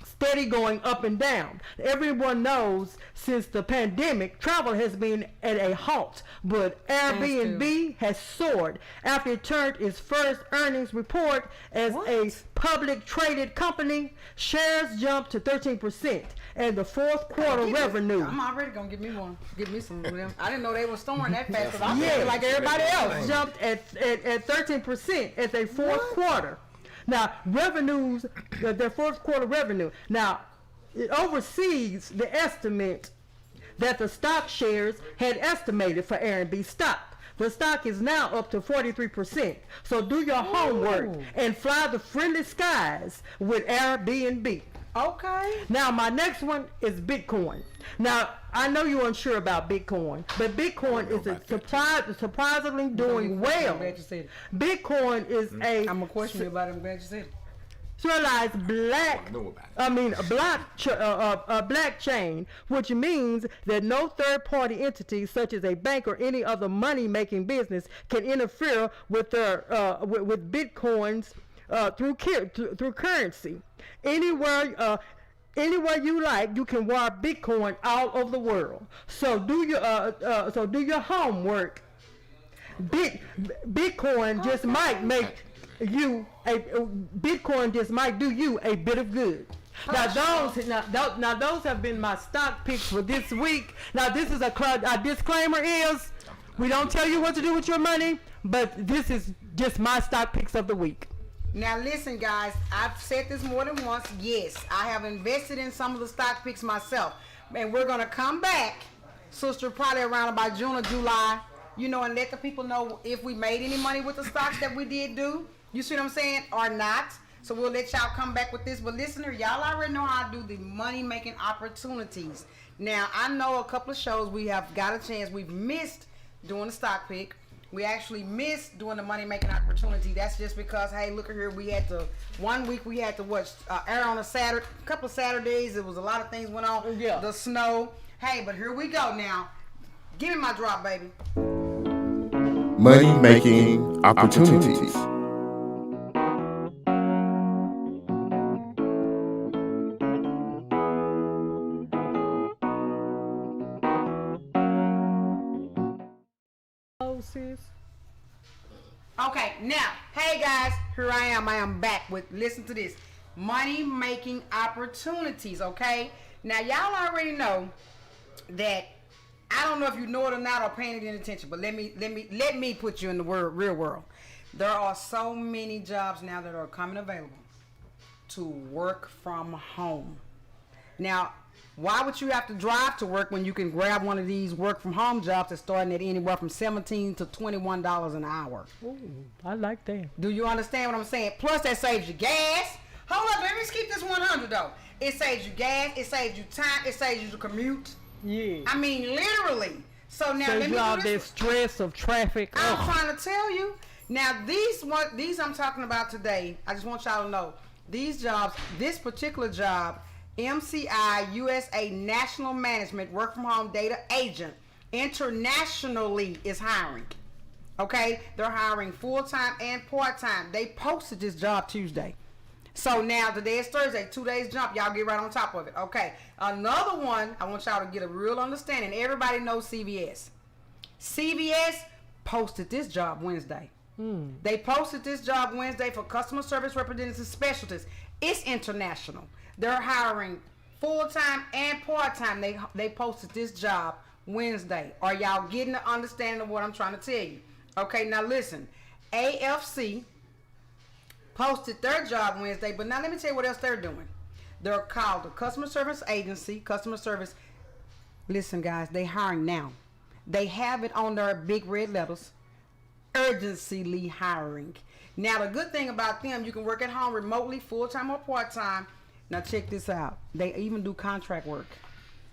steady going up and down. Everyone knows since the pandemic, travel has been at a halt, but Airbnb has soared after it turned its first earnings report as a public traded company. Shares jumped to 13%, and the fourth quarter revenue. I'm already gonna give me one. Give me some of them. I didn't know they were storing that fast. I feel like everybody else jumped at 13% at their fourth quarter. Now, revenues, their fourth quarter revenue. Now, it oversees the estimate that the stock shares had estimated for Airbnb stock. The stock is now up to 43%. So do your homework and fly the friendly skies with Airbnb. Okay. Now, my next one is Bitcoin. Now, I know you're unsure about Bitcoin, but Bitcoin is surprisingly doing well. I'm glad you said it. Bitcoin is I'm gonna question you about it. I'm glad you said it. centralized blockchain, which means that no third-party entity, such as a bank or any other money-making business, can interfere with their with Bitcoins through currency. Anywhere you like, you can wire Bitcoin all over the world. So do your homework. Bitcoin just might make you Bitcoin just might do you a bit of good. Now those have been my stock picks for this week. Now this is a disclaimer is we don't tell you what to do with your money, but this is just my stock picks of the week. Now listen, guys, I've said this more than once. Yes, I have invested in some of the stock picks myself, and we're gonna come back, sister, probably around about June or July, and let the people know if we made any money with the stocks that we did do. You see what I'm saying, or not? So we'll let y'all come back with this. But listener, y'all already know how I do the money making opportunities. Now I know a couple of shows we have got a chance. We've missed doing the stock pick. We actually missed doing the money making opportunity. That's just because, hey, look at here. We had to, 1 week we had to air on a Saturday, a couple of Saturdays. It was a lot of things went on. Yeah. The snow. Hey, but here we go now. Give me my drop, baby. Money making opportunities. Okay, now, hey guys, here I am. I am back with, listen to this, money making opportunities. Okay, now y'all already know that, I don't know if you know it or not or paying it any attention, but let me put you in the real world. There are so many jobs now that are coming available to work from home. Now, why would you have to drive to work when you can grab one of these work from home jobs that's starting at anywhere from $17 to $21 an hour? Ooh, I like that. Do you understand what I'm saying? Plus, that saves you gas. Hold up, let me keep this 100 though. It saves you gas, it saves you time, it saves you the commute. Yeah. I mean, literally. So now let Save me you do all this. that stress of traffic. I'm Ugh. trying to tell you. Now these I'm talking about today. I just want y'all to know these jobs. This particular job, MCI USA National Management Work from Home Data Agent, internationally is hiring. Okay, they're hiring full time and part time. They posted this job Tuesday. So now today is Thursday, 2 days jump. Y'all get right on top of it. Okay, another one. I want y'all to get a real understanding. Everybody knows CVS. CVS posted this job Wednesday. They posted this job Wednesday for customer service representatives specialties. It's international. They're hiring full time and part time. They posted this job Wednesday. Are y'all getting the understanding of what I'm trying to tell you? Okay, now listen. AFC posted their job Wednesday, but now let me tell you what else they're doing. They're called the Customer Service Agency. Customer Service. Listen, guys, they hiring now. They have it on their big red letters. Urgently hiring. Now the good thing about them, you can work at home remotely, full time or part time. Now check this out. They even do contract work,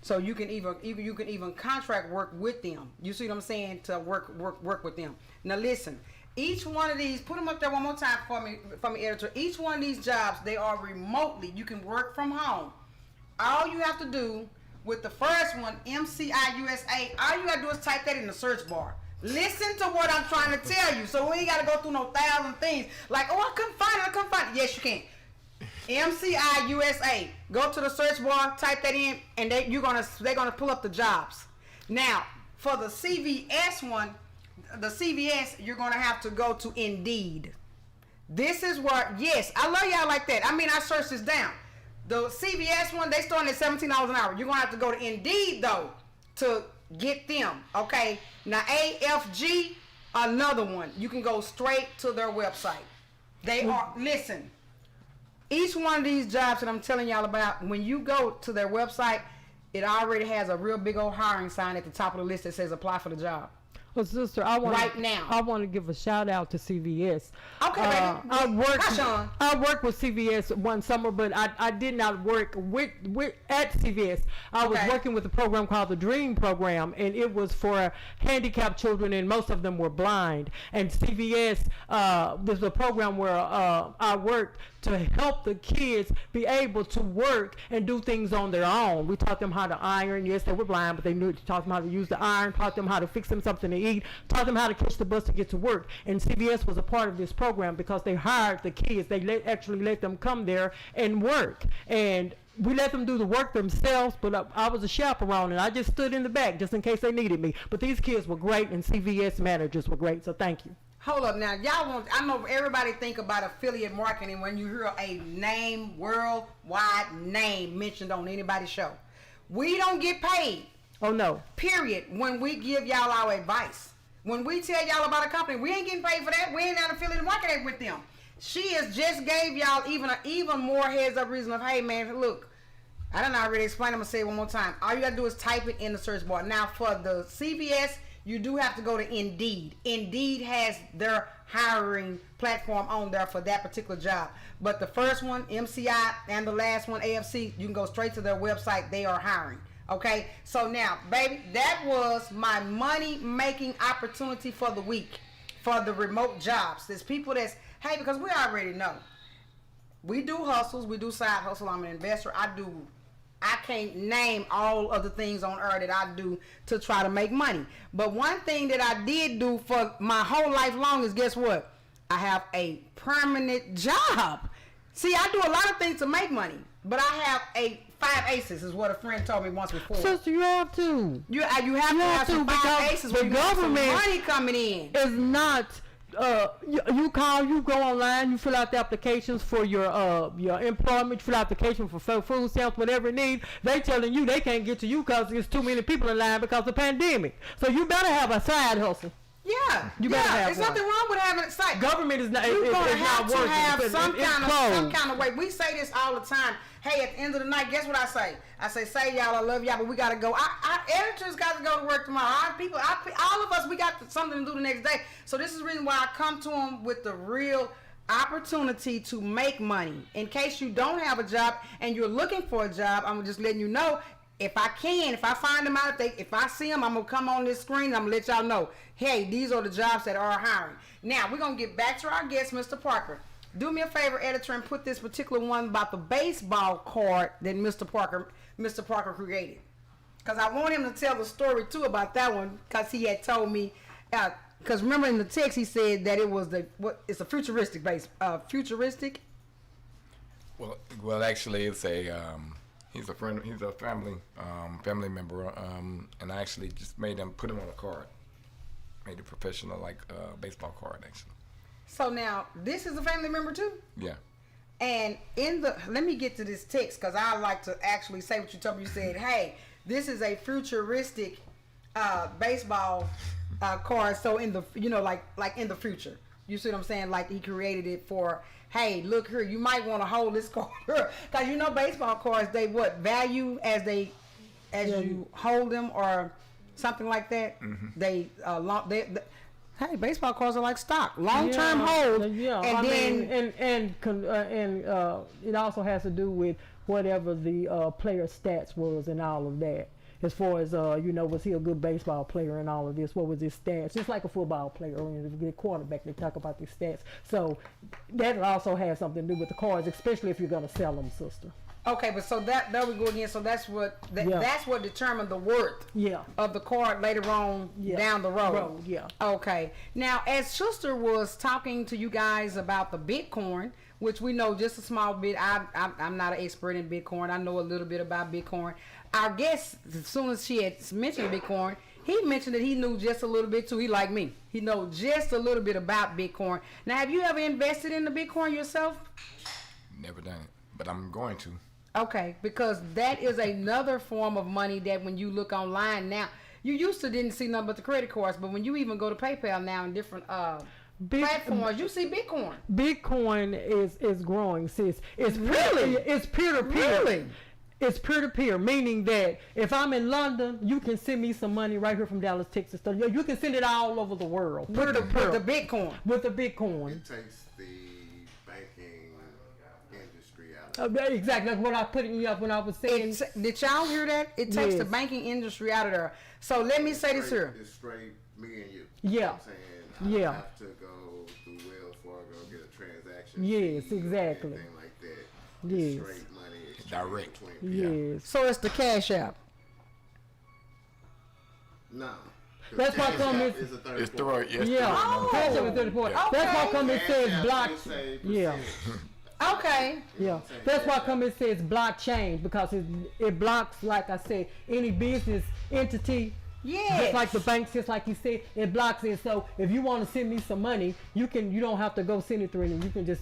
so you can even contract work with them. You see what I'm saying? To work with them. Now listen. Each one of these, put them up there one more time for me, editor. Each one of these jobs, they are remotely. You can work from home. All you have to do with the first one, MCI USA, all you gotta do is type that in the search bar. Listen to what I'm trying to tell you. So we ain't gotta go through no 1,000 things. Like, oh, I couldn't find it. Yes, you can. MCI USA. Go to the search bar, type that in, and they're gonna pull up the jobs. Now, for the CVS one, the CVS, you're gonna have to go to Indeed. This is where, yes, I love y'all like that. I mean, I searched this down. The CVS one, they starting at $17 an hour. You're gonna have to go to Indeed though to get them. Okay. Now AFG, another one. You can go straight to their website. They are, listen. Each one of these jobs that I'm telling y'all about, when you go to their website, it already has a real big old hiring sign at the top of the list that says apply for the job. Well, sister, I want to give a shout out to CVS. Okay, baby. I worked with CVS one summer, but I did not work with at CVS. I was working with a program called the Dream Program, and it was for handicapped children, and most of them were blind. And CVS, there's a program where I worked to help the kids be able to work and do things on their own. We taught them how to iron. Yes, they were blind, but they knew. Taught them how to use the iron. Taught them how to fix them something to eat. Taught them how to catch the bus to get to work. And CVS was a part of this program because they hired the kids. They actually let them come there and work. And we let them do the work themselves, but I was a chaperone, and I just stood in the back just in case they needed me. But these kids were great, and CVS managers were great, so thank you. Hold up now, I know everybody think about affiliate marketing when you hear a name, worldwide name mentioned on anybody's show. We don't get paid. Oh no. Period. When we give y'all our advice. When we tell y'all about a company, we ain't getting paid for that. We ain't not affiliate marketing with them. She has just gave y'all even more heads up reason of, hey man, look, I done already explained, I'm gonna say it one more time. All you gotta do is type it in the search bar. Now for the CVS, you do have to go to Indeed. Indeed has their hiring platform on there for that particular job. But the first one, MCI, and the last one, AFC, you can go straight to their website. They are hiring. Okay? So now, baby, that was my money-making opportunity for the week for the remote jobs. There's people that's, hey, because we already know. We do hustles. We do side hustle. I'm an investor. I can't name all of the things on earth that I do to try to make money. But one thing that I did do for my whole life long is, guess what? I have a permanent job. See, I do a lot of things to make money, but I have 5 aces is what a friend told me once before. Sister, you have to. You have to have some 5 aces when you have some money coming in. Is not... you go online, you fill out the applications for your employment, you fill out the application for food stamps, whatever you need. They telling you they can't get to you because there's too many people in line because of the pandemic. So you better have a side hustle. Yeah, you better have there's nothing wrong with having a site. Government is not. You're gonna have to have some kind of way. We say this all the time. Hey, at the end of the night, guess what I say? I say y'all, I love y'all, but we gotta go. Our editors got to go to work tomorrow. Our people, all of us, we got something to do the next day. So this is the reason why I come to them with the real opportunity to make money. In case you don't have a job and you're looking for a job, I'm just letting you know. if I find them out, if I see them, I'm gonna come on this screen and I'm gonna let y'all know, hey, these are the jobs that are hiring. Now we're gonna get back to our guest, Mr. Parker. Do me a favor, editor, and put this particular one about the baseball card that Mr. Parker created. Because I want him to tell the story too about that one, because he had told me, because remember in the text he said that it was it's a futuristic futuristic. Well, actually, it's he's a friend, he's a family member, and I actually just put him on a card, made a professional baseball card actually. So now this is a family member too. Yeah. And let me get to this text because I like to actually say what you told me. You said, hey, this is a futuristic baseball card. So in the like in the future, you see what I'm saying? Like he created it for, hey, look here, you might want to hold this card because baseball cards they value as you hold them or something like that. Mm-hmm. Hey, baseball cards are like stock, long-term hold. Yeah, and it also has to do with whatever the player stats was and all of that. As far as was he a good baseball player and all of this? What was his stats? Just like a football player or a good quarterback, they talk about these stats. So that also has something to do with the cards, especially if you're gonna sell them, sister. Okay, but so there we go again. So that's what that's what determined the worth of the card later on down the road. Okay. Now, as sister was talking to you guys about the Bitcoin, which we know just a small bit. I'm not an expert in Bitcoin. I know a little bit about Bitcoin. Our guest, as soon as she had mentioned Bitcoin, he mentioned that he knew just a little bit too. He like me. He knows just a little bit about Bitcoin. Now, have you ever invested in the Bitcoin yourself? Never done it, but I'm going to. Okay, because that is another form of money that when you look online now, you used to didn't see nothing but the credit cards, but when you even go to PayPal now and different platforms, you see Bitcoin. Bitcoin is growing, sis. It's really it's peer to peer. Really? It's peer to peer, meaning that if I'm in London, you can send me some money right here from Dallas, Texas. So you can send it all over the world. With the Bitcoin. With the Bitcoin. It takes the banking industry out. Exactly. That's what I put in up when I was saying. Did y'all hear that? It takes the banking industry out of there. So let me say this here. It's straight me and you. Yeah. You know what I'm saying? I don't have to go through Wells Fargo, get a transaction. Yes, exactly. Anything like that. Yes. It's straight money. Direct. Yes. So it's the Cash App. No. That's why come it's a third. It's third. Yes. Yeah. Cash App is 30 point. Okay. That's why come it says block. Yeah. Okay. Yeah. That's why come it says blockchain because it blocks, like I said, any business entity. Yeah. Just like the banks, just like you said, it blocks it. So if you want to send me some money, you don't have to go send it through anything. You can just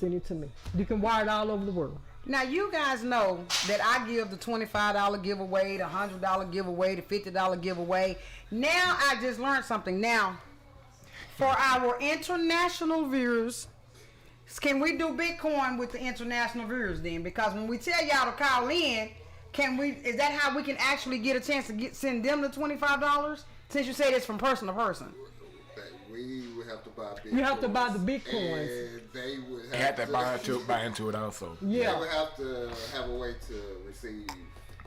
send it to me. You can wire it all over the world. Now you guys know that I give the $25 giveaway, the $100 giveaway, the $50 giveaway. Now I just learned something. Now, for our international viewers, can we do Bitcoin with the international viewers then? Because when we tell y'all to call in, is that how we can actually get a chance to send them the $25? Since you said it's from person to person. We would have to buy Bitcoin. You have to buy the Bitcoins. And they would have to buy into it also. Yeah. They would have to have a way to receive.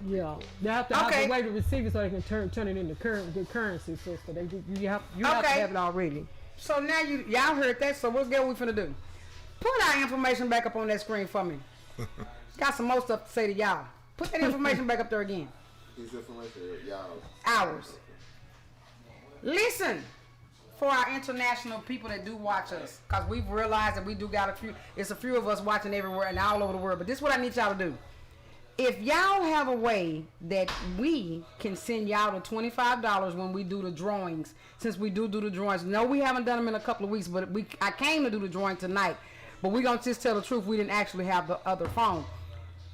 Yeah. They have to have a way to receive it so they can turn it into currency. So you have to have it already. So now y'all heard that. So what we finna do? Put our information back up on that screen for me. Got some more stuff to say to y'all. Put that information back up there again. His information, y'all. Ours. Listen. For our international people that do watch us, because we've realized that we do got a few of us watching everywhere and all over the world. But this is what I need y'all to do. If y'all have a way that we can send y'all the $25 when we do the drawings, since we do the drawings. No, we haven't done them in a couple of weeks, but I came to do the drawing tonight. But we're going to just tell the truth. We didn't actually have the other phone.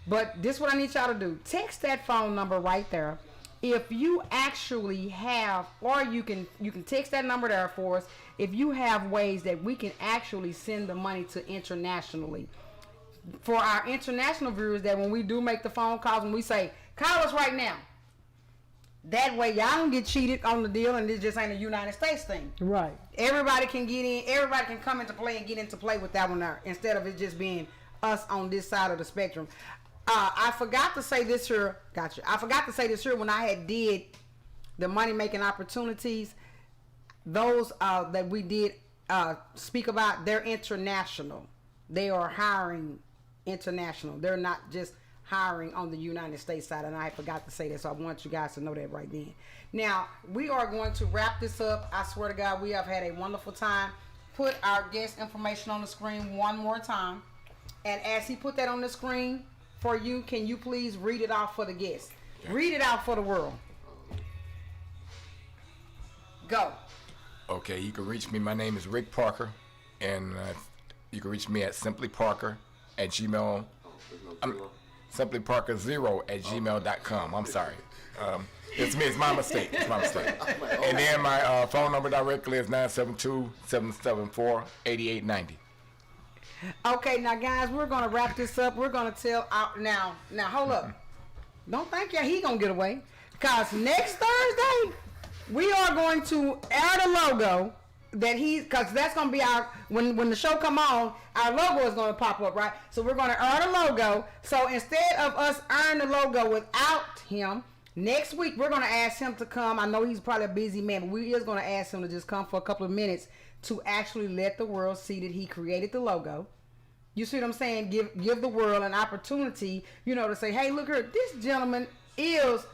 But this is what I need y'all to do. Text that phone number right there. If you actually have, or you can text that number there for us, if you have ways that we can actually send the money to internationally. For our international viewers, that when we do make the phone calls, when we say, call us right now. That way y'all don't get cheated on the deal and this just ain't a United States thing. Right. Everybody can get in, everybody can come into play and get into play with that one there, instead of it just being us on this side of the spectrum. I forgot to say this here. Gotcha. I forgot to say this here when I had did the money making opportunities. Those that we did speak about, they're international. They are hiring international. They're not just hiring on the United States side, and I forgot to say that, so I want you guys to know that right then. Now, we are going to wrap this up. I swear to God, we have had a wonderful time. Put our guest information on the screen one more time. And as he put that on the screen for you, can you please read it out for the guests? Read it out for the world. Go. Okay, you can reach me. My name is Rick Parker, and you can reach me at simplyparker@gmail. simplyparker0@gmail.com. I'm sorry. It's me. It's my mistake. It's my mistake. And then my phone number directly is 972-774-8890. Okay, now guys, we're gonna wrap this up. We're gonna tell now hold up. Don't think he gonna get away, because next Thursday we are going to air the logo that because that's gonna be our when the show come on, our logo is gonna pop up, right? So we're gonna air the logo. So instead of us airing the logo without him, next week we're gonna ask him to come. I know he's probably a busy man, but we is gonna ask him to just come for a couple of minutes to actually let the world see that he created the logo. You see what I'm saying? Give the world an opportunity, to say, hey, look here, this gentleman is,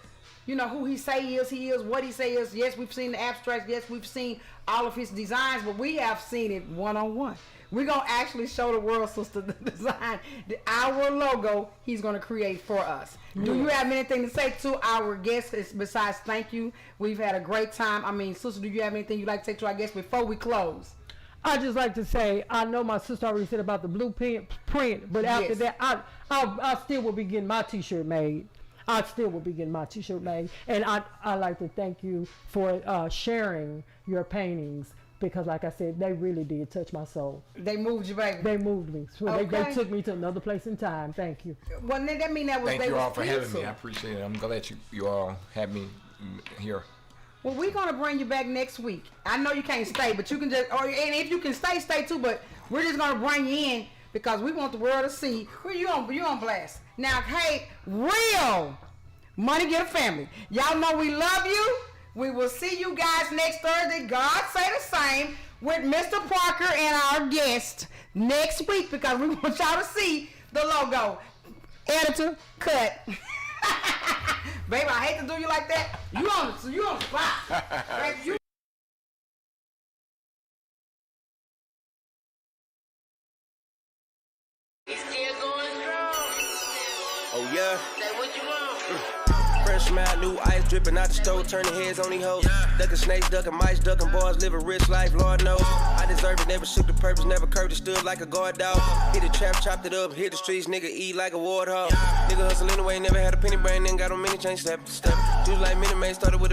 who he say he is, what he say is. Yes, we've seen the abstracts. Yes, we've seen all of his designs, but we have seen it one-on-one. We're going to actually show the world, sister, the design, our logo he's going to create for us. Do you have anything to say to our guests besides thank you? We've had a great time. I mean, sister, do you have anything you'd like to say to our guests before we close? I just like to say, I know my sister already said about the blueprint, but after that, I still will be getting my T-shirt made. And I like to thank you for sharing your paintings, because like I said, they really did touch my soul. They moved you, baby. They moved me. So okay. they took me to another place in time. Thank you. Well, that mean that was. Thank you all for having me. I appreciate it. I'm glad you all had me here. Well, we're gonna bring you back next week. I know you can't stay, but you can and if you can stay too. But we're just gonna bring you in because we want the world to see who you on blast. Now, hey, real Money Get a Family. Y'all know we love you. We will see you guys next Thursday. God say the same with Mr. Parker and our guest next week, because we want y'all to see the logo. Editor, cut. Baby, I hate to do you like that. You on the spot. Baby, you still going strong. Oh yeah. Say what you want. Fresh smile, new ice dripping out the stove, turning heads on these hoes. Ducking snakes, ducking mice, ducking boys, live a rich life, Lord knows. I deserve it, never shook the purpose, never curved it, stood like a guard dog. Hit the trap, chopped it up, hit the streets, nigga eat like a warthog. Nigga hustle anyway, never had a penny brain, then got on many chains, step to step. Juice like Minute Maid, started with a